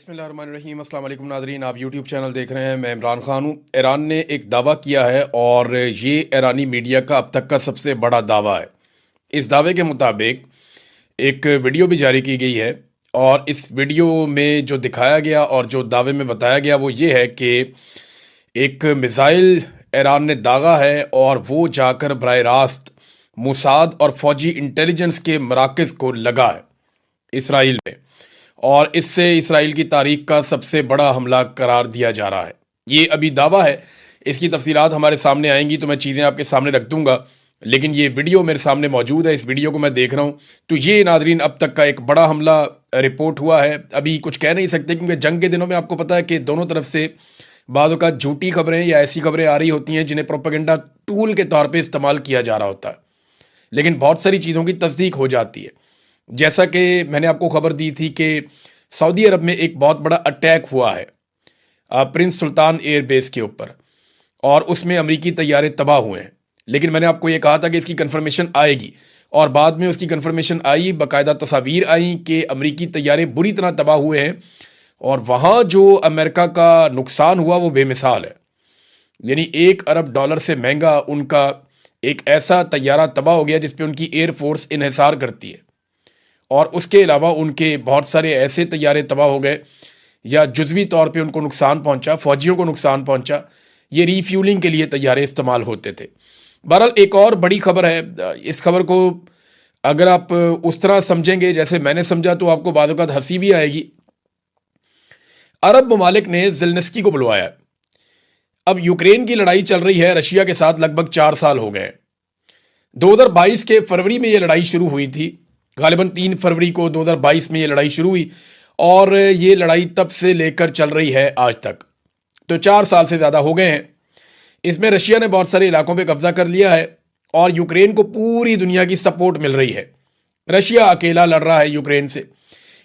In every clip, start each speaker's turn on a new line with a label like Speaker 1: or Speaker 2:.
Speaker 1: بسم اللہ الرحمن الرحیم۔ السلام علیکم ناظرین، آپ یوٹیوب چینل دیکھ رہے ہیں، میں عمران خان ہوں۔ ایران نے ایک دعویٰ کیا ہے اور یہ ایرانی میڈیا کا اب تک کا سب سے بڑا دعویٰ ہے۔ اس دعوے کے مطابق ایک ویڈیو بھی جاری کی گئی ہے اور اس ویڈیو میں جو دکھایا گیا اور جو دعوے میں بتایا گیا وہ یہ ہے کہ ایک میزائل ایران نے داغا ہے اور وہ جا کر براہ راست موساد اور فوجی انٹیلیجنس کے مراکز کو لگا ہے اسرائیل میں، اور اس سے اسرائیل کی تاریخ کا سب سے بڑا حملہ قرار دیا جا رہا ہے۔ یہ ابھی دعویٰ ہے، اس کی تفصیلات ہمارے سامنے آئیں گی تو میں چیزیں آپ کے سامنے رکھ دوں گا، لیکن یہ ویڈیو میرے سامنے موجود ہے، اس ویڈیو کو میں دیکھ رہا ہوں تو یہ ناظرین اب تک کا ایک بڑا حملہ رپورٹ ہوا ہے۔ ابھی کچھ کہہ نہیں سکتے کیونکہ جنگ کے دنوں میں آپ کو پتہ ہے کہ دونوں طرف سے بعض اوقات جھوٹی خبریں یا ایسی خبریں آ رہی ہوتی ہیں جنہیں پروپیگنڈا ٹول کے طور پہ استعمال کیا جا رہا ہوتا ہے، لیکن بہت ساری چیزوں کی تصدیق ہو جاتی ہے۔ جیسا کہ میں نے آپ کو خبر دی تھی کہ سعودی عرب میں ایک بہت بڑا اٹیک ہوا ہے پرنس سلطان ایئر بیس کے اوپر، اور اس میں امریکی طیارے تباہ ہوئے ہیں، لیکن میں نے آپ کو یہ کہا تھا کہ اس کی کنفرمیشن آئے گی، اور بعد میں اس کی کنفرمیشن آئی، باقاعدہ تصاویر آئیں کہ امریکی طیارے بری طرح تباہ ہوئے ہیں، اور وہاں جو امریکہ کا نقصان ہوا وہ بے مثال ہے۔ یعنی $1 ارب سے مہنگا ان کا ایک ایسا طیارہ تباہ ہو گیا جس پہ ان کی ایئر فورس انحصار کرتی ہے، اور اس کے علاوہ ان کے بہت سارے ایسے طیارے تباہ ہو گئے یا جزوی طور پہ ان کو نقصان پہنچا، فوجیوں کو نقصان پہنچا۔ یہ ری فیولنگ کے لیے طیارے استعمال ہوتے تھے۔ بہرحال ایک اور بڑی خبر ہے، اس خبر کو اگر آپ اس طرح سمجھیں گے جیسے میں نے سمجھا تو آپ کو بعض اوقات ہنسی بھی آئے گی۔ عرب ممالک نے زیلنسکی کو بلوایا۔ اب یوکرین کی لڑائی چل رہی ہے رشیا کے ساتھ، لگ بھگ 4 سال ہو گئے۔ 2022 کے فروری میں یہ لڑائی شروع ہوئی تھی، غالباً 3 فروری کو 2022 میں یہ لڑائی شروع ہوئی، اور یہ لڑائی تب سے لے کر چل رہی ہے آج تک، تو 4 سال سے زیادہ ہو گئے ہیں۔ اس میں رشیا نے بہت سارے علاقوں پہ قبضہ کر لیا ہے اور یوکرین کو پوری دنیا کی سپورٹ مل رہی ہے۔ رشیا اکیلا لڑ رہا ہے یوکرین سے،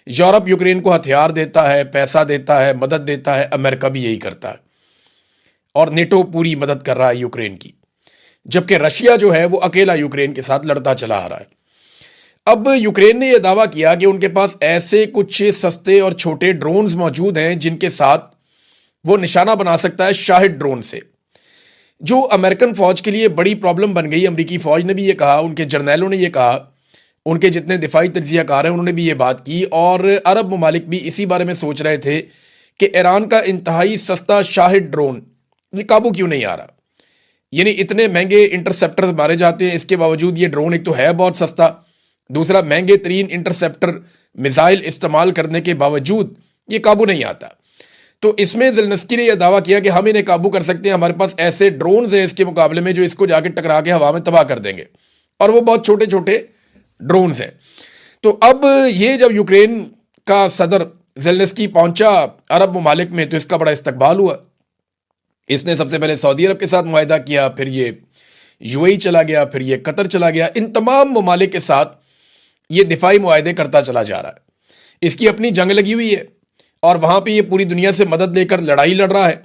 Speaker 1: یورپ یوکرین کو ہتھیار دیتا ہے، پیسہ دیتا ہے، مدد دیتا ہے، امریکہ بھی یہی کرتا ہے، اور نیٹو پوری مدد کر رہا ہے یوکرین کی، جبکہ رشیا جو ہے وہ اکیلا یوکرین کے ساتھ لڑتا چلا آ رہا ہے۔ اب یوکرین نے یہ دعویٰ کیا کہ ان کے پاس ایسے کچھ سستے اور چھوٹے ڈرونز موجود ہیں جن کے ساتھ وہ نشانہ بنا سکتا ہے شاہد ڈرون سے، جو امریکن فوج کے لیے بڑی پرابلم بن گئی۔ امریکی فوج نے بھی یہ کہا، ان کے جرنیلوں نے یہ کہا، ان کے جتنے دفاعی تجزیہ کار ہیں انہوں نے بھی یہ بات کی، اور عرب ممالک بھی اسی بارے میں سوچ رہے تھے کہ ایران کا انتہائی سستا شاہد ڈرون یہ قابو کیوں نہیں آ رہا۔ یعنی اتنے مہنگے انٹرسیپٹر مارے جاتے ہیں، اس کے باوجود یہ ڈرون ایک تو ہے بہت سستا، دوسرا مہنگے ترین انٹرسیپٹر میزائل استعمال کرنے کے باوجود یہ قابو نہیں آتا۔ تو اس میں زیلنسکی نے یہ دعویٰ کیا کہ ہم انہیں قابو کر سکتے ہیں، ہمارے پاس ایسے ڈرونز ہیں اس کے مقابلے میں جو اس کو جا کے ٹکرا کے ہوا میں تباہ کر دیں گے، اور وہ بہت چھوٹے چھوٹے ڈرونز ہیں۔ تو اب یہ جب یوکرین کا صدر زیلنسکی پہنچا عرب ممالک میں تو اس کا بڑا استقبال ہوا۔ اس نے سب سے پہلے سعودی عرب کے ساتھ معاہدہ کیا، پھر یہ UAE چلا گیا، پھر یہ قطر چلا گیا۔ ان تمام ممالک کے ساتھ یہ دفاعی معاہدے کرتا چلا جا رہا ہے۔ اس کی اپنی جنگ لگی ہوئی ہے اور وہاں پہ یہ پوری دنیا سے مدد لے کر لڑائی لڑ رہا ہے،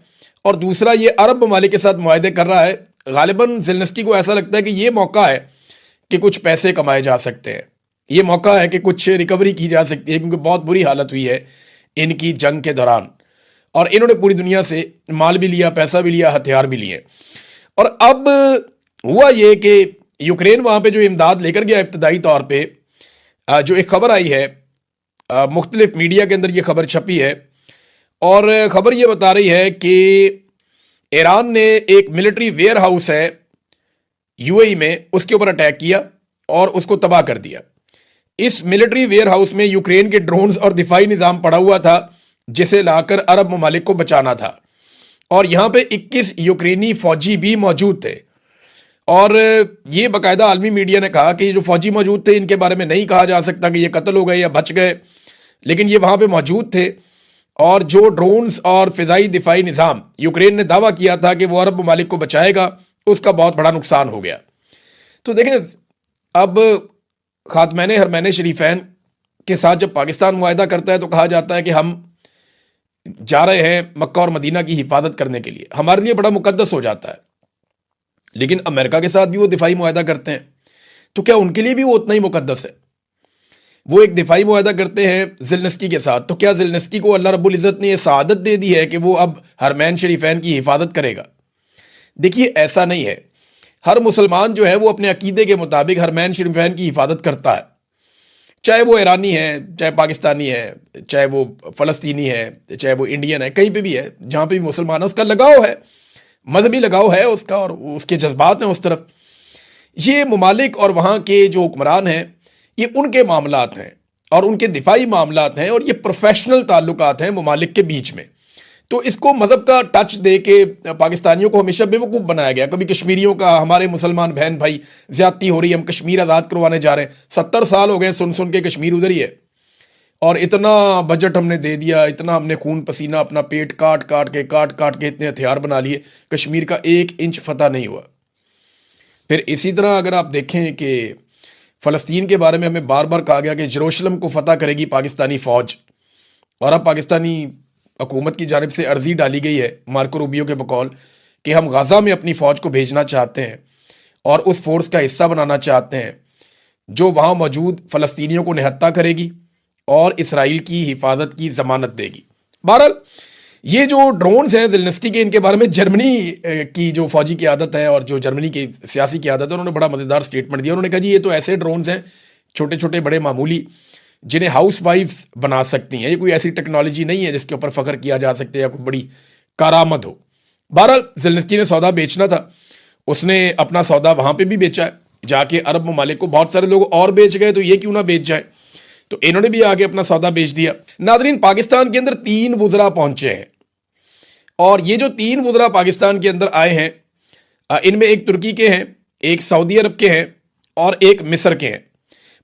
Speaker 1: اور دوسرا یہ عرب ممالک کے ساتھ معاہدے کر رہا ہے۔ غالباً زیلنسکی کو ایسا لگتا ہے کہ یہ موقع ہے کہ کچھ پیسے کمائے جا سکتے ہیں، یہ موقع ہے کہ کچھ ریکوری کی جا سکتی ہے، کیونکہ بہت بری حالت ہوئی ہے ان کی جنگ کے دوران، اور انہوں نے پوری دنیا سے مال بھی لیا، پیسہ بھی لیا، ہتھیار بھی لیے۔ اور اب ہوا یہ کہ یوکرین وہاں پہ جو امداد لے کر گیا ابتدائی طور پہ، جو ایک خبر آئی ہے مختلف میڈیا کے اندر، یہ خبر چھپی ہے، اور خبر یہ بتا رہی ہے کہ ایران نے ایک ملٹری ویئر ہاؤس ہے UAE میں، اس کے اوپر اٹیک کیا اور اس کو تباہ کر دیا۔ اس ملٹری ویئر ہاؤس میں یوکرین کے ڈرونز اور دفاعی نظام پڑا ہوا تھا جسے لا کر عرب ممالک کو بچانا تھا، اور یہاں پہ 21 یوکرینی فوجی بھی موجود تھے، اور یہ باقاعدہ عالمی میڈیا نے کہا کہ یہ جو فوجی موجود تھے ان کے بارے میں نہیں کہا جا سکتا کہ یہ قتل ہو گئے یا بچ گئے، لیکن یہ وہاں پہ موجود تھے، اور جو ڈرونز اور فضائی دفاعی نظام یوکرین نے دعویٰ کیا تھا کہ وہ عرب ممالک کو بچائے گا، اس کا بہت بڑا نقصان ہو گیا۔ تو دیکھیں، اب خاتمین حرمین شریفین کے ساتھ جب پاکستان معاہدہ کرتا ہے تو کہا جاتا ہے کہ ہم جا رہے ہیں مکہ اور مدینہ کی حفاظت کرنے کے لیے، ہمارے لیے بڑا مقدس ہو جاتا ہے، لیکن امریکہ کے ساتھ بھی وہ دفاعی معاہدہ کرتے ہیں، تو کیا ان کے لیے بھی وہ اتنا ہی مقدس ہے؟ وہ ایک دفاعی معاہدہ کرتے ہیں زلنسکی کے ساتھ، تو کیا زلنسکی کو اللہ رب العزت نے یہ سعادت دے دی ہے کہ وہ اب حرمین شریفین کی حفاظت کرے گا؟ دیکھیے ایسا نہیں ہے. ہر مسلمان جو ہے وہ اپنے عقیدے کے مطابق حرمین شریفین کی حفاظت کرتا ہے، چاہے وہ ایرانی ہے، چاہے پاکستانی ہے، چاہے وہ فلسطینی ہے، چاہے وہ انڈین ہے، کہیں پہ بھی ہے، جہاں پہ بھی مسلمان ہے اس کا لگاؤ ہے، مذہبی لگاؤ ہے اس کا، اور اس کے جذبات ہیں اس طرف. یہ ممالک اور وہاں کے جو حکمران ہیں یہ ان کے معاملات ہیں اور ان کے دفاعی معاملات ہیں، اور یہ پروفیشنل تعلقات ہیں ممالک کے بیچ میں. تو اس کو مذہب کا ٹچ دے کے پاکستانیوں کو ہمیشہ بیوقوف بنایا گیا. کبھی کشمیریوں کا، ہمارے مسلمان بہن بھائی زیادتی ہو رہی ہے، ہم کشمیر آزاد کروانے جا رہے ہیں، 70 سال ہو گئے سن سن کے کشمیر ادھر ہی ہے، اور اتنا بجٹ ہم نے دے دیا، اتنا ہم نے خون پسینہ اپنا پیٹ کاٹ کاٹ کے اتنے ہتھیار بنا لیے، کشمیر کا 1 انچ فتح نہیں ہوا. پھر اسی طرح اگر آپ دیکھیں کہ فلسطین کے بارے میں ہمیں بار بار کہا گیا کہ یروشلم کو فتح کرے گی پاکستانی فوج، اور اب پاکستانی حکومت کی جانب سے عرضی ڈالی گئی ہے مارکو روبیو کے بقول کہ ہم غزہ میں اپنی فوج کو بھیجنا چاہتے ہیں اور اس فورس کا حصہ بنانا چاہتے ہیں جو وہاں موجود فلسطینیوں کو نہتہ کرے گی اور اسرائیل کی حفاظت کی ضمانت دے گی. بہرحال یہ جو ڈرونز ہیں زلنسکی کے، ان کے بارے میں جرمنی کی جو فوجی قیادت ہے اور جو جرمنی کی سیاسی قیادت ہے انہوں نے بڑا مزیدار سٹیٹمنٹ دیا. انہوں نے کہا جی یہ تو ایسے ڈرونز ہیں چھوٹے چھوٹے بڑے معمولی جنہیں ہاؤس وائفز بنا سکتی ہیں، یہ کوئی ایسی ٹیکنالوجی نہیں ہے جس کے اوپر فخر کیا جا سکتے یا کوئی بڑی کارآمد ہو. بہرحال زلنسکی نے سودا بیچنا تھا، اس نے اپنا سودا وہاں پہ بھی بیچا ہے، جا کے عرب ممالک کو. بہت سارے لوگ اور بیچ گئے تو یہ کیوں نہ بیچ جائے، تو انہوں نے بھی آگے اپنا سودا بیچ دیا. ناظرین، پاکستان کے اندر 3 وزراء پہنچے ہیں، اور یہ جو 3 وزراء پاکستان کے اندر آئے ہیں ان میں ایک ترکی کے ہیں، ایک سعودی عرب کے ہیں اور ایک مصر کے ہیں.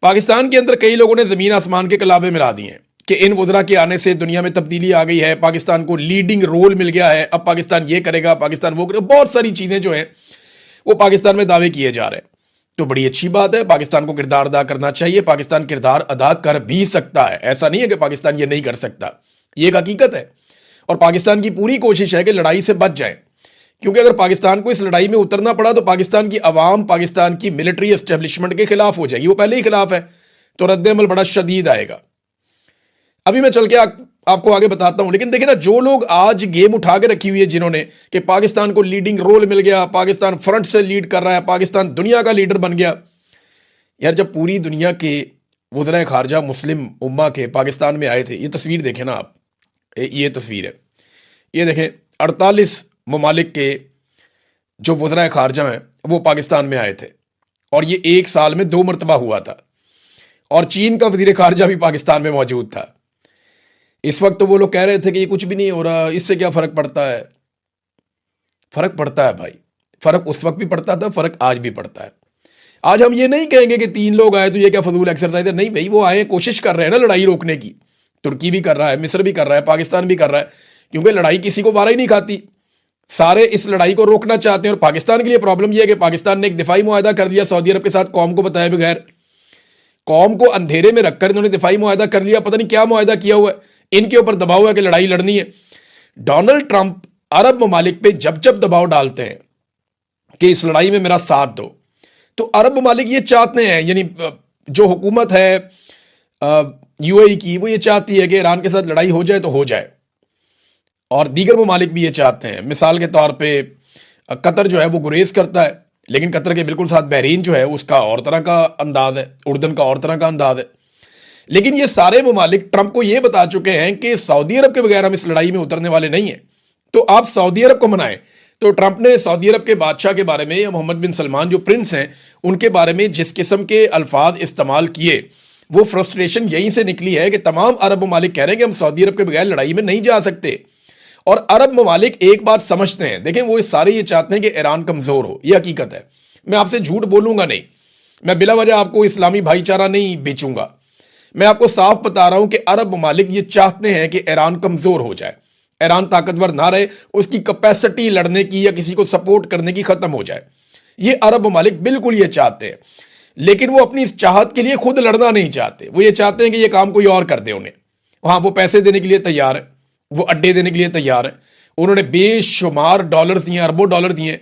Speaker 1: پاکستان کے اندر کئی لوگوں نے زمین آسمان کے کلابے ملا دی ہیں کہ ان وزراء کے آنے سے دنیا میں تبدیلی آ گئی ہے، پاکستان کو لیڈنگ رول مل گیا ہے، اب پاکستان یہ کرے گا، پاکستان وہ کرے گا. بہت ساری چیزیں جو ہیں وہ پاکستان میں دعوے کیے جا رہے ہیں. تو بڑی اچھی بات ہے، پاکستان کو کردار ادا کرنا چاہیے، پاکستان کردار ادا کر بھی سکتا ہے، ایسا نہیں ہے کہ پاکستان یہ نہیں کر سکتا، یہ ایک حقیقت ہے. اور پاکستان کی پوری کوشش ہے کہ لڑائی سے بچ جائیں، کیونکہ اگر پاکستان کو اس لڑائی میں اترنا پڑا تو پاکستان کی عوام پاکستان کی ملٹری اسٹیبلشمنٹ کے خلاف ہو جائے گی، وہ پہلے ہی خلاف ہے، تو رد عمل بڑا شدید آئے گا. ابھی میں چل کے آپ کو آگے بتاتا ہوں. لیکن دیکھیں نا، جو لوگ آج گیم اٹھا کے رکھی ہوئی ہے جنہوں نے کہ پاکستان کو لیڈنگ رول مل گیا، پاکستان فرنٹ سے لیڈ کر رہا ہے، پاکستان دنیا کا لیڈر بن گیا. یار جب پوری دنیا کے وزرائے خارجہ مسلم امہ کے پاکستان میں آئے تھے، یہ تصویر دیکھیں نا آپ، یہ تصویر ہے، یہ دیکھیں 48 ممالک کے جو وزرائے خارجہ ہیں وہ پاکستان میں آئے تھے، اور یہ 1 سال میں 2 مرتبہ ہوا تھا. اور چین کا وزیر خارجہ بھی پاکستان میں موجود تھا. اس وقت تو وہ لوگ کہہ رہے تھے کہ یہ کچھ بھی نہیں ہو رہا، اس سے کیا فرق پڑتا ہے. فرق پڑتا ہے بھائی، فرق اس وقت بھی پڑتا تھا، فرق آج بھی پڑتا ہے. آج ہم یہ نہیں کہیں گے کہ 3 لوگ آئے تو یہ کیا فضول ایکسرسائز ہے، نہیں بھائی، وہ آئے کوشش کر رہے ہیں نا لڑائی روکنے کی. ترکی بھی کر رہا ہے، مصر بھی کر رہا ہے، پاکستان بھی کر رہا ہے، کیونکہ لڑائی کسی کو وارہ ہی نہیں کھاتی، سارے اس لڑائی کو روکنا چاہتے ہیں. اور پاکستان کے لیے پرابلم یہ ہے کہ پاکستان نے ایک دفاعی معاہدہ کر دیا سعودی عرب کے ساتھ، قوم کو بتائے بغیر، قوم کو اندھیرے میں رکھ کر انہوں نے دفاعی معاہدہ کر لیا. پتہ نہیں کیا معاہدہ کیا ہوا ہے، ان کے اوپر دباؤ ہے کہ لڑائی لڑنی ہے. ڈونلڈ ٹرمپ عرب ممالک پہ جب جب دباؤ ڈالتے ہیں کہ اس لڑائی میں میرا ساتھ دو، تو عرب ممالک یہ چاہتے ہیں، یعنی جو حکومت ہے یو اے ای کی، وہ یہ چاہتی ہے کہ ایران کے ساتھ لڑائی ہو جائے تو ہو جائے، اور دیگر ممالک بھی یہ چاہتے ہیں. مثال کے طور پہ قطر جو ہے وہ گریز کرتا ہے، لیکن قطر کے بالکل ساتھ بحرین جو ہے اس کا اور طرح کا انداز ہے، اردن کا اور طرح کا انداز ہے. لیکن یہ سارے ممالک ٹرمپ کو یہ بتا چکے ہیں کہ سعودی عرب کے بغیر ہم اس لڑائی میں اترنے والے نہیں ہیں، تو آپ سعودی عرب کو منائیں. تو ٹرمپ نے سعودی عرب کے بادشاہ کے بارے میں، یا محمد بن سلمان جو پرنس ہیں ان کے بارے میں جس قسم کے الفاظ استعمال کیے، وہ فرسٹریشن یہیں سے نکلی ہے کہ تمام عرب ممالک کہہ رہے ہیں کہ ہم سعودی عرب کے بغیر لڑائی میں نہیں جا سکتے. اور عرب ممالک ایک بات سمجھتے ہیں، دیکھیں وہ سارے یہ چاہتے ہیں کہ ایران کمزور ہو، یہ حقیقت ہے. میں آپ سے جھوٹ بولوں گا نہیں، میں بلا وجہ آپ کو اسلامی بھائی چارہ نہیں بیچوں گا. میں آپ کو صاف بتا رہا ہوں کہ عرب ممالک یہ چاہتے ہیں کہ ایران کمزور ہو جائے، ایران طاقتور نہ رہے، اس کی کیپیسٹی لڑنے کی یا کسی کو سپورٹ کرنے کی ختم ہو جائے. یہ عرب ممالک بالکل یہ چاہتے ہیں، لیکن وہ اپنی اس چاہت کے لیے خود لڑنا نہیں چاہتے. وہ یہ چاہتے ہیں کہ یہ کام کوئی اور کر دے انہیں. وہاں وہ پیسے دینے کے لیے تیار ہے، وہ اڈے دینے کے لیے تیار ہے. انہوں نے بے شمار ڈالر دیے، اربوں ڈالر دیے،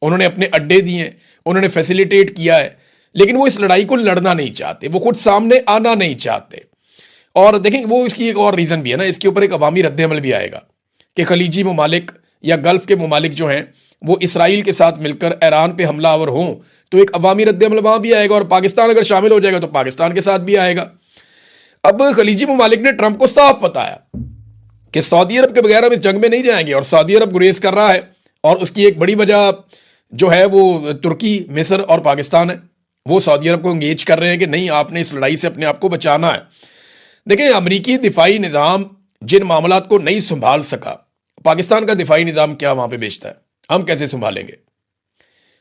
Speaker 1: انہوں نے اپنے اڈے دیے، انہوں نے فیسیلیٹیٹ کیا ہے. لیکن وہ اس لڑائی کو لڑنا نہیں چاہتے, وہ خود سامنے آنا نہیں چاہتے. اور دیکھیں وہ اس کی ایک اور ریزن بھی ہے نا, اس کے اوپر ایک عوامی رد عمل بھی آئے گا کہ خلیجی ممالک یا گلف کے ممالک جو ہیں وہ اسرائیل کے ساتھ مل کر ایران پہ حملہ آور ہوں تو ایک عوامی رد عمل وہاں بھی آئے گا, اور پاکستان اگر شامل ہو جائے گا تو پاکستان کے ساتھ بھی آئے گا. اب خلیجی ممالک نے ٹرمپ کو صاف بتایا کہ سعودی عرب کے بغیر ہم اس جنگ میں نہیں جائیں گے, اور سعودی عرب گریز کر رہا ہے, اور اس کی ایک بڑی وجہ جو ہے وہ ترکی, مصر اور پاکستان ہے. وہ سعودی عرب کو انگیج کر رہے ہیں کہ نہیں آپ نے اس لڑائی سے اپنے آپ کو بچانا ہے. دیکھیں امریکی دفاعی نظام جن معاملات کو نہیں سنبھال سکا, پاکستان کا دفاعی نظام کیا وہاں پہ بیچتا ہے, ہم کیسے سنبھالیں گے؟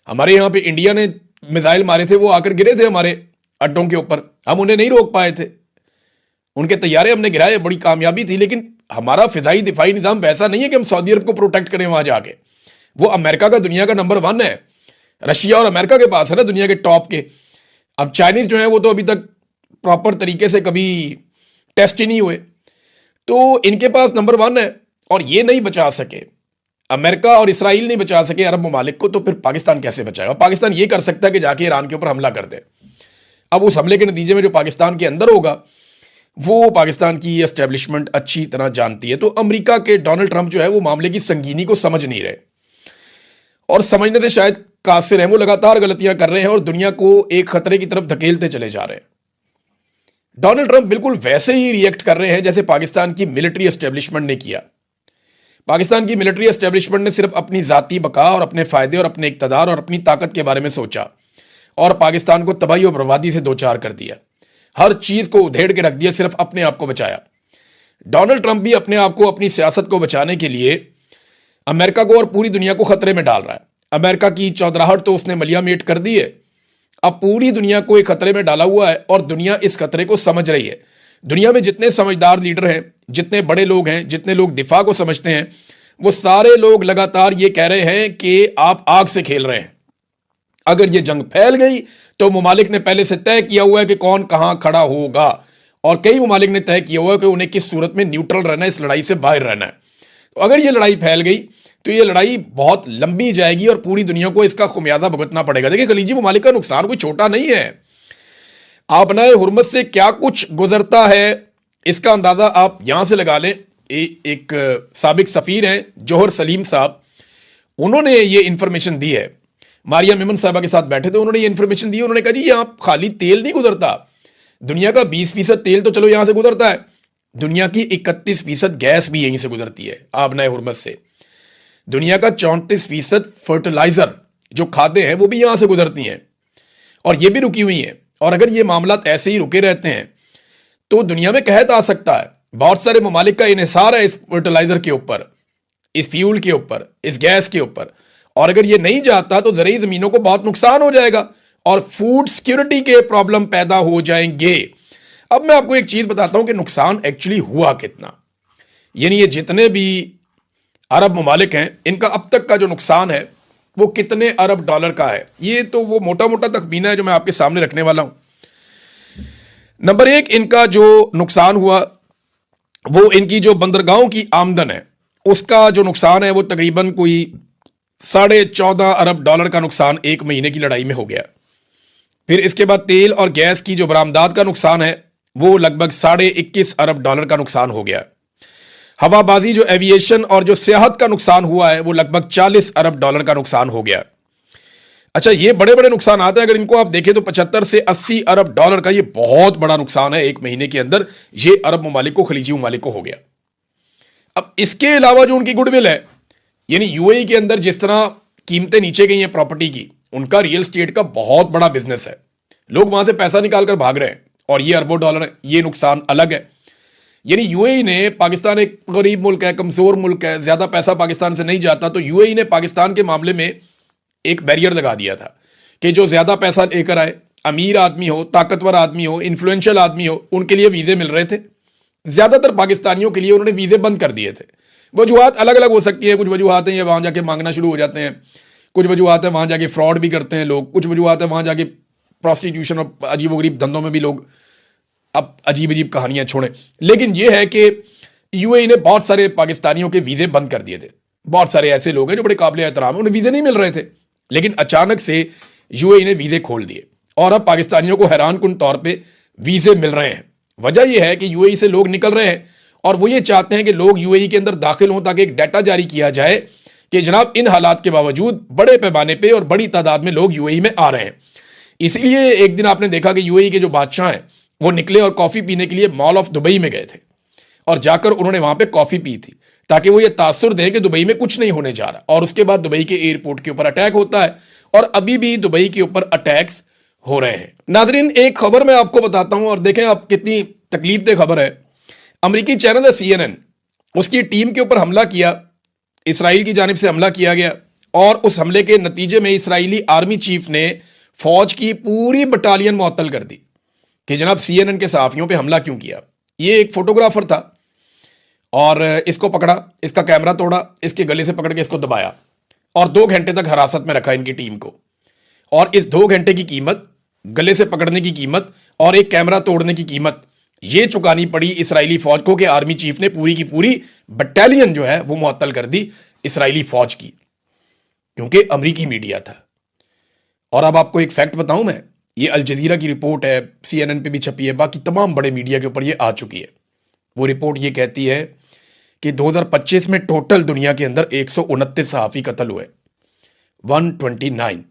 Speaker 1: ہمارے یہاں پہ انڈیا نے میزائل مارے تھے, وہ آ کر گرے تھے ہمارے اڈوں کے اوپر, ہم انہیں نہیں روک پائے تھے, ان کے طیارے ہم نے گرائے, بڑی کامیابی تھی. لیکن ہمارا فضائی دفاعی نظام ویسا نہیں ہے کہ ہم سعودی عرب کو پروٹیکٹ کریں وہاں جا کے. وہ امریکہ کا دنیا کا نمبر 1 ہے, رشیا اور امریکہ کے پاس ہے نا دنیا کے ٹاپ کے. اب چائنیز جو ہیں وہ تو ابھی تک پراپر طریقے سے کبھی ٹیسٹ ہی نہیں ہوئے, تو ان کے پاس نمبر 1 ہے, اور یہ نہیں بچا سکے, امریکہ اور اسرائیل نہیں بچا سکے عرب ممالک کو, تو پھر پاکستان کیسے بچائے گا؟ پاکستان یہ کر سکتا ہے کہ جا کے ایران کے اوپر حملہ کر دے. اب اس حملے کے نتیجے میں جو پاکستان کے اندر ہوگا وہ پاکستان کی اسٹیبلشمنٹ اچھی طرح جانتی ہے. تو امریکہ کے ڈونلڈ ٹرمپ جو ہے وہ معاملے کی سنگینی کو سمجھ نہیں رہے, اور سمجھنے سے شاید قاصر ہیں, وہ لگاتار غلطیاں کر رہے ہیں اور دنیا کو ایک خطرے کی طرف دھکیلتے چلے جا رہے ہیں. ڈونلڈ ٹرمپ بالکل ویسے ہی ریئیکٹ کر رہے ہیں جیسے پاکستان کی ملٹری اسٹیبلشمنٹ نے کیا. پاکستان کی ملٹری اسٹیبلشمنٹ نے صرف اپنی ذاتی بقا اور اپنے فائدے اور اپنے اقتدار اور اپنی طاقت کے بارے میں سوچا, اور پاکستان کو تباہی و بربادی سے دوچار کر دیا, ہر چیز کو ادھیڑ کے رکھ دیا, صرف اپنے آپ کو بچایا. ڈونلڈ ٹرمپ بھی اپنے آپ کو اپنی سیاست کو بچانے کے لیے امریکہ کو اور پوری دنیا کو خطرے میں ڈال رہا ہے. امریکہ کی چودراہٹ تو اس نے ملیا میٹ کر دی ہے, اب پوری دنیا کو ایک خطرے میں ڈالا ہوا ہے, اور دنیا اس خطرے کو سمجھ رہی ہے. دنیا میں جتنے سمجھدار لیڈر ہیں, جتنے بڑے لوگ ہیں, جتنے لوگ دفاع کو سمجھتے ہیں, وہ سارے لوگ لگاتار یہ کہہ رہے ہیں کہ آپ آگ سے کھیل رہے ہیں. اگر یہ جنگ پھیل گئی تو ممالک نے پہلے سے طے کیا ہوا ہے کہ کون کہاں کھڑا ہوگا, اور کئی ممالک نے طے کیا ہوا ہے کہ انہیں کس صورت میں نیوٹرل رہنا ہے, اس لڑائی سے باہر رہنا ہے. تو اگر یہ لڑائی پھیل گئی تو یہ لڑائی بہت لمبی جائے گی, اور پوری دنیا کو اس کا خمیازہ بھگتنا پڑے گا. دیکھیں خلیجی ممالک کا نقصان کوئی چھوٹا نہیں ہے. آبنائے حرمت سے کیا کچھ گزرتا ہے اس کا اندازہ آپ یہاں سے لگا لیں. ایک سابق سفیر ہیں جوہر سلیم صاحب, انہوں نے یہ انفارمیشن دی ہے, ماریا میمن صاحبہ کے ساتھ بیٹھے تھے, انہوں نے یہ انفارمیشن دی. انہوں نے کہا جی یہاں خالی تیل نہیں گزرتا, دنیا کا 20% تیل تو چلو یہاں سے گزرتا ہے, دنیا کی 31% گیس بھی یہیں سے گزرتی ہے آبنائے حرمت سے. دنیا کا 34% فرٹیلائزر جو کھادیں ہیں وہ بھی یہاں سے گزرتی ہیں, اور یہ بھی رکی ہوئی ہیں. اور اگر یہ معاملات ایسے ہی رکے رہتے ہیں تو دنیا میں قحط آ سکتا ہے. بہت سارے ممالک کا انحصار ہے اس فرٹیلائزر کے اوپر, اس فیول کے اوپر, اس گیس کے اوپر, اور اگر یہ نہیں جاتا تو زرعی زمینوں کو بہت نقصان ہو جائے گا, اور فوڈ سیکیورٹی کے پرابلم پیدا ہو جائیں گے. اب میں آپ کو ایک چیز بتاتا ہوں کہ نقصان ایکچولی ہوا کتنا. یعنی یہ جتنے بھی عرب ممالک ہیں ان کا اب تک کا جو نقصان ہے وہ کتنے ارب ڈالر کا ہے, یہ تو وہ موٹا موٹا تخمینہ ہے جو میں آپ کے سامنے رکھنے والا ہوں. نمبر 1, ان کا جو نقصان ہوا وہ ان کی جو بندرگاہوں کی آمدن ہے اس کا جو نقصان ہے وہ تقریباً کوئی 14.5 ارب ڈالر کا نقصان ایک مہینے کی لڑائی میں ہو گیا. پھر اس کے بعد تیل اور گیس کی جو برآمدات کا نقصان ہے وہ لگ بھگ 21.5 ارب ڈالر کا نقصان ہو گیا. ہوا بازی جو ایویشن اور جو سیاحت کا نقصان ہوا ہے وہ لگ بھگ 40 ارب ڈالر کا نقصان ہو گیا. اچھا یہ بڑے بڑے نقصانات ہیں, اگر ان کو آپ دیکھیں تو 75 سے 80 ارب ڈالر کا یہ بہت بڑا نقصان ہے ایک مہینے کے اندر, یہ عرب ممالک کو, خلیجی ممالک کو ہو گیا. اب اس کے علاوہ جو ان کی گڈ ول ہے, یعنی یو اے ای کے اندر جس طرح قیمتیں نیچے گئی ہیں پراپرٹی کی, ان کا ریئل اسٹیٹ کا بہت بڑا بزنس ہے, لوگ وہاں سے پیسہ نکال کر بھاگ رہے ہیں, اور یہ اربوں ڈالر ہے, یہ نقصان الگ ہے. یعنی یو اے ای نے, پاکستان ایک غریب ملک ہے, کمزور ملک ہے, زیادہ پیسہ پاکستان سے نہیں جاتا, تو یو اے ای نے پاکستان کے معاملے میں ایک بیریئر لگا دیا تھا کہ جو زیادہ پیسہ لے کر آئے, امیر آدمی ہو, طاقتور آدمی ہو, انفلوئنشل آدمی ہو, ان کے لیے ویزے مل رہے تھے. زیادہ تر پاکستانیوں کے لیے انہوں نے ویزے بند کر دیے تھے. وجوہات الگ الگ ہو سکتی ہیں, کچھ وجوہات ہیں یہ وہاں جا کے مانگنا شروع ہو جاتے ہیں, کچھ وجوہات ہیں وہاں جا کے فراڈ بھی کرتے ہیں لوگ, کچھ وجوہات ہیں وہاں جا کے پراسٹیٹیوشن اور عجیب و غریب دھندوں میں بھی لوگ اب عجیب عجیب کہانیاں چھوڑیں. لیکن یہ ہے کہ یو اے ای نے بہت سارے پاکستانیوں کے ویزے بند کر دیے تھے. بہت سارے ایسے لوگ ہیں جو بڑے قابل احترام ہیں, انہیں ویزے نہیں مل رہے تھے, لیکن اچانک سے یو اے ای نے ویزے کھول دیے, اور اب پاکستانیوں کو حیران کن طور پہ ویزے مل رہے ہیں۔ وجہ یہ ہے کہ یو اے ای سے لوگ نکل رہے ہیں اور وہ یہ چاہتے ہیں کہ لوگ یو اے ای کے اندر داخل ہوں تاکہ ایک ڈیٹا جاری کیا جائے کہ جناب ان حالات کے باوجود بڑے پیمانے پہ اور بڑی تعداد میں لوگ یو اے ای میں آ رہے ہیں۔ اسی لیے ایک دن آپ نے دیکھا کہ یو اے ای کے جو بادشاہ ہیں وہ نکلے اور کافی پینے کے لیے مال آف دبئی میں گئے تھے اور جا کر انہوں نے وہاں پہ کافی پی تھی تاکہ وہ یہ تاثر دیں کہ دبئی میں کچھ نہیں ہونے جا رہا، اور اس کے بعد دبئی کے ایئرپورٹ کے اوپر اٹیک ہوتا ہے اور ابھی بھی دبئی کے اوپر اٹیکس ہو رہے ہیں۔ ناظرین، ایک خبر میں آپ کو بتاتا ہوں اور دیکھیں آپ کتنی تکلیف دہ خبر ہے۔ امریکی چینل ہے CNN، اس کی ٹیم کے اوپر حملہ کیا، اسرائیل کی جانب سے حملہ کیا گیا، اور اس حملے کے نتیجے میں اسرائیلی آرمی چیف نے فوج کی پوری بٹالین معطل کر دی کہ جناب CNN کے صحافیوں پہ حملہ کیوں کیا۔ یہ ایک فوٹوگرافر تھا اور اس کو پکڑا، اس کا کیمرہ توڑا، اس کے گلے سے پکڑ کے اس کو دبایا اور 2 گھنٹے تک حراست میں رکھا ان کی ٹیم کو، اور اس 2 گھنٹے کی قیمت، گلے سے پکڑنے کی قیمت اور ایک کیمرہ توڑنے کی قیمت یہ چکانی پڑی اسرائیلی فوج کو کہ آرمی چیف نے پوری کی پوری بٹالین جو ہے وہ معطل کر دی اسرائیلی فوج کی، کیونکہ امریکی میڈیا تھا۔ اور اب آپ کو ایک فیکٹ بتاؤں میں، یہ الجزیرہ کی رپورٹ ہے، CNN پہ بھی چھپی ہے، باقی تمام بڑے میڈیا کے اوپر یہ آ چکی ہے۔ وہ رپورٹ یہ کہتی ہے کہ 2025 میں ٹوٹل دنیا کے اندر 129 صحافی قتل ہوئے، 129،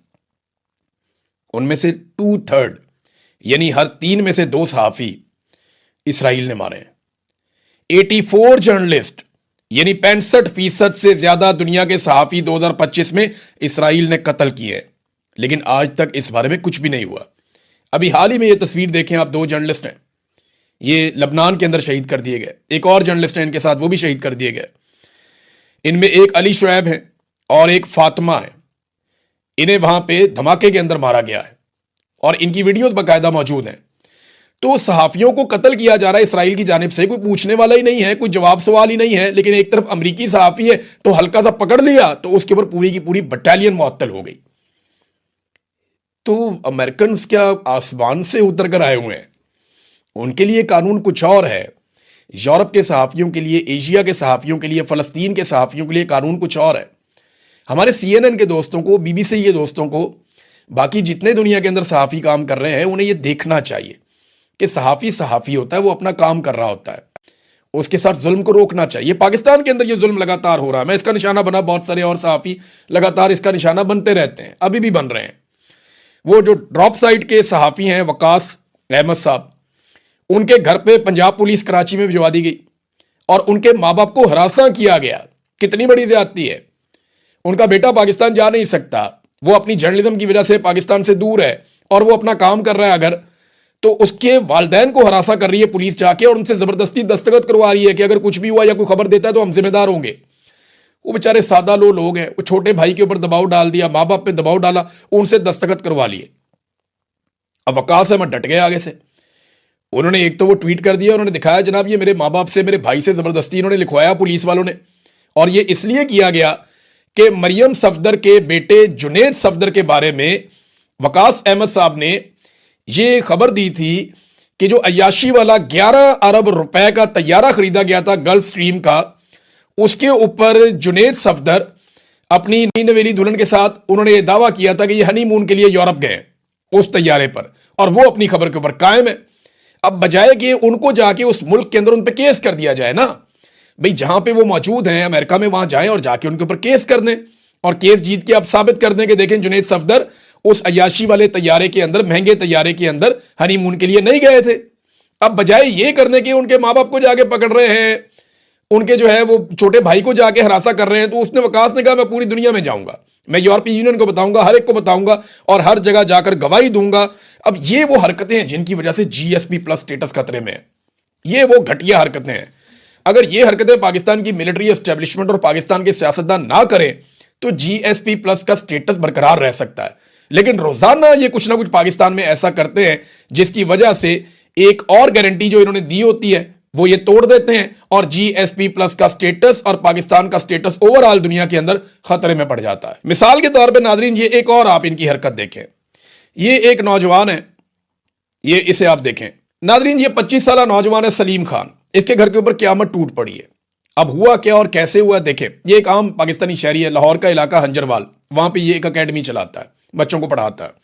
Speaker 1: ان میں سے 2/3 یعنی ہر 3 میں سے 2 صحافی اسرائیل نے مارے ہیں۔ 84 جرنلسٹ یعنی 65% سے زیادہ دنیا کے صحافی 2025 میں اسرائیل نے قتل کیے ہیں، لیکن آج تک اس بارے میں کچھ بھی نہیں ہوا۔ ابھی حال ہی میں یہ تصویر دیکھیں آپ، 2 جرنلسٹ ہیں، یہ لبنان کے اندر شہید کر دیے گئے، ایک اور جرنلسٹ ہیں ان کے ساتھ، وہ بھی شہید کر دیے گئے۔ ان میں ایک علی شعیب ہے اور ایک فاطمہ ہے، انہیں وہاں پہ دھماکے کے اندر مارا گیا ہے اور ان کی ویڈیوز باقاعدہ موجود ہیں۔ تو صحافیوں کو قتل کیا جا رہا ہے اسرائیل کی جانب سے، کوئی پوچھنے والا ہی نہیں ہے، کوئی جواب سوال ہی نہیں ہے، لیکن ایک طرف امریکی صحافی ہے تو ہلکا سا پکڑ لیا تو اس کے اوپر پوری کی پوری بٹالین معطل ہو گئی۔ تو امریکنز کیا آسمان سے اتر کر آئے ہوئے ہیں؟ ان کے لیے قانون کچھ اور ہے، یورپ کے صحافیوں کے لیے، ایشیا کے صحافیوں کے لیے، فلسطین کے صحافیوں کے لیے قانون کچھ اور ہے۔ ہمارے CNN کے دوستوں کو، BBC کے دوستوں کو، باقی جتنے دنیا کے اندر صحافی کام کر رہے ہیں انہیں یہ دیکھنا چاہیے کہ صحافی ہوتا ہے، وہ اپنا کام کر رہا ہوتا ہے، اس کے ساتھ ظلم کو روکنا چاہیے۔ پاکستان کے اندر یہ ظلم لگاتار ہو رہا ہے، میں اس کا نشانہ بنا، بہت سارے اور صحافی لگاتار اس کا نشانہ بنتے رہتے ہیں، ابھی بھی بن رہے ہیں۔ وہ جو ڈراپ سائٹ کے صحافی ہیں وقاص احمد صاحب، ان کے گھر پہ پنجاب پولیس کراچی میں بھجوا دی گئی اور ان کے ماں باپ کو ہراساں کیا گیا۔ کتنی بڑی زیادتی ہے! ان کا بیٹا پاکستان جا نہیں سکتا، وہ اپنی جرنلزم کی وجہ سے پاکستان سے دور ہے اور وہ اپنا کام کر رہا ہے اگر، تو اس کے والدین کو ہراساں کر رہی ہے پولیس جا کے اور ان سے زبردستی دستخط کروا رہی ہے کہ اگر کچھ بھی ہوا یا کوئی خبر دیتا ہے تو ہم ذمہ دار ہوں گے۔ وہ بیچارے سادہ لوگ ہیں، وہ چھوٹے بھائی کے اوپر دباؤ ڈال دیا، ماں باپ پہ دباؤ ڈالا، ان سے دستخط کروا لیے۔ اب وقاص احمد ڈٹ گئے آگے سے، انہوں نے ایک تو وہ ٹویٹ کر دیا، انہوں نے دکھایا جناب یہ میرے ماں باپ سے، میرے بھائی سے زبردستی انہوں نے لکھوایا پولیس والوں نے، اور یہ اس لیے کیا گیا کہ مریم صفدر کے بیٹے جنید صفدر کے بارے میں وقاص احمد صاحب نے یہ خبر دی تھی کہ جو عیاشی والا 11 ارب روپے کا طیارہ خریدا گیا تھا گلف سٹریم کا، اس کے اوپر جنید صفدر اپنی نئی نویلی دلہن کے ساتھ انہوں نے یہ دعویٰ کیا تھا کہ یہ ہنی مون کے لیے یورپ گئے اس طیارے پر، اور وہ اپنی خبر کے اوپر قائم ہے۔ اب بجائے کہ ان کو جا کے اس ملک کے اندر ان پہ کیس کر دیا جائے نا، بھئی جہاں پہ وہ موجود ہیں امریکہ میں، وہاں جائیں اور جا کے ان کے اوپر کیس کر دیں اور کیس جیت کے آپ ثابت کر دیں کہ دیکھیں جنید صفدر اس عیاشی والے طیارے کے اندر، مہنگے طیارے کے اندر ہنی مون کے لیے نہیں گئے تھے۔ اب بجائے یہ کرنے کے ان کے ماں باپ کو جا کے پکڑ رہے ہیں، ان کے جو ہے وہ چھوٹے بھائی کو جا کے ہراساں کر رہے ہیں، تو اس نے وقاص نے کہا میں پوری دنیا میں جاؤں گا، میں یورپی یونین کو بتاؤں گا، ہر ایک کو بتاؤں گا اور ہر جگہ جا کر گواہی دوں گا۔ اب یہ وہ حرکتیں ہیں جن کی وجہ سے GSP+ سٹیٹس خطرے میں ہے، یہ وہ گھٹیا حرکتیں ہیں۔ اگر یہ حرکتیں پاکستان کی ملٹری اسٹیبلشمنٹ اور پاکستان کے سیاستدان نہ کریں تو GSP+ کا سٹیٹس برقرار رہ سکتا ہے، لیکن روزانہ یہ کچھ نہ کچھ پاکستان میں ایسا کرتے ہیں جس کی وجہ سے ایک اور گارنٹی جو انہوں نے دی ہوتی ہے وہ یہ توڑ دیتے ہیں اور GSP+ کا سٹیٹس اور پاکستان کا سٹیٹس اوورآل دنیا کے اندر خطرے میں پڑ جاتا ہے۔ مثال کے طور پہ ناظرین یہ ایک اور آپ ان کی حرکت دیکھیں، یہ ایک نوجوان ہے، یہ اسے آپ دیکھیں ناظرین، یہ 25 سالہ نوجوان ہے سلیم خان، اس کے گھر کے اوپر قیامت ٹوٹ پڑی ہے۔ اب ہوا کیا اور کیسے ہوا دیکھیں، یہ ایک عام پاکستانی شہری ہے، لاہور کا علاقہ ہنجروال، وہاں پہ یہ ایک اکیڈمی چلاتا ہے، بچوں کو پڑھاتا ہے۔